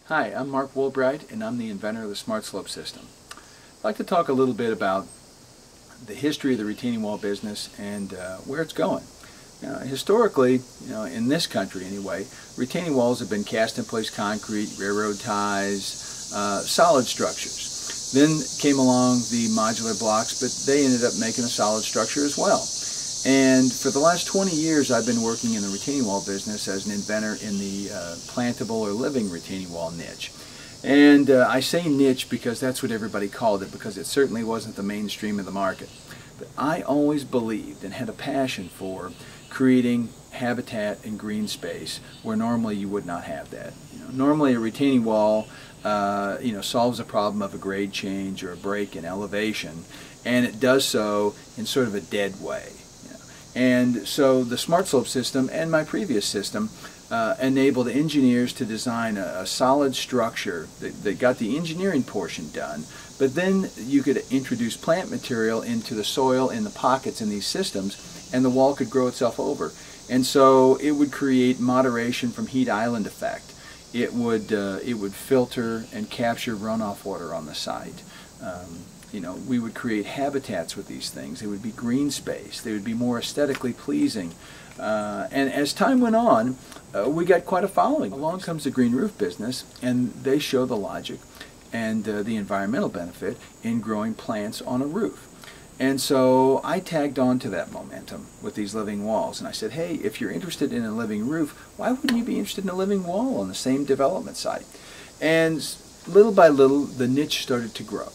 Hi, I'm Mark Woolbright, and I'm the inventor of the Smartslope System. I'd like to talk a little bit about the history of the retaining wall business and where it's going. Historically, in this country anyway, retaining walls have been cast-in-place concrete, railroad ties, solid structures. Then came along the modular blocks, but they ended up making a solid structure as well. And for the last 20 years, I've been working in the retaining wall business as an inventor in the plantable or living retaining wall niche. And I say niche because that's what everybody called it, because it certainly wasn't the mainstream of the market. But I always believed and had a passion for creating habitat and green space where normally you would not have that. Normally a retaining wall solves a problem of a grade change or a break in elevation, and it does so in sort of a dead way. And so the Smartslope system and my previous system enabled engineers to design a solid structure that got the engineering portion done, but then you could introduce plant material into the soil in the pockets in these systems, and the wall could grow itself over. And so it would create moderation from heat island effect. It would filter and capture runoff water on the site. We would create habitats with these things. They would be green space. They would be more aesthetically pleasing. And as time went on, we got quite a following. Along comes the green roof business, and they show the logic and the environmental benefit in growing plants on a roof. And so I tagged on to that momentum with these living walls. And I said, hey, if you're interested in a living roof, why wouldn't you be interested in a living wall on the same development site? And little by little, the niche started to grow.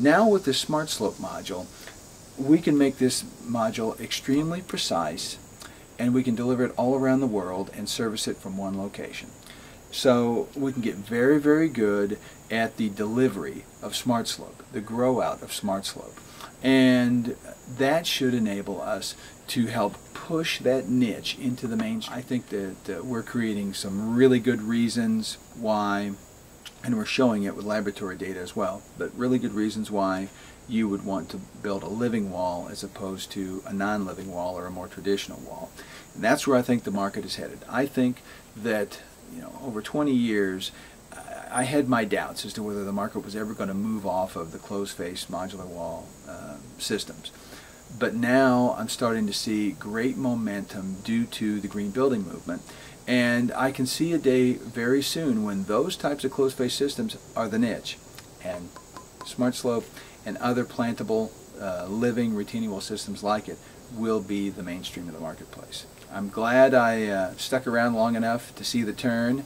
Now with the Smartslope module, we can make this module extremely precise, and we can deliver it all around the world and service it from one location. So we can get very, very good at the delivery of Smartslope, the grow out of Smartslope. And that should enable us to help push that niche into the mainstream. I think that we're creating some really good reasons why, and we're showing it with laboratory data as well, but really good reasons why you would want to build a living wall as opposed to a non-living wall or a more traditional wall. And that's where I think the market is headed. I think that over 20 years, I had my doubts as to whether the market was ever going to move off of the closed-face modular wall systems. But now I'm starting to see great momentum due to the green building movement. And I can see a day very soon when those types of closed-face systems are the niche, and Smartslope and other plantable living retaining wall systems like it will be the mainstream of the marketplace. I'm glad I stuck around long enough to see the turn,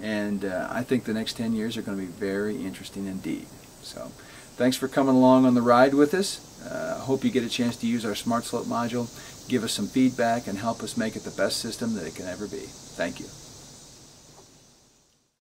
and I think the next 10 years are going to be very interesting indeed. So thanks for coming along on the ride with us. I hope you get a chance to use our Smartslope module, give us some feedback, and help us make it the best system that it can ever be. Thank you.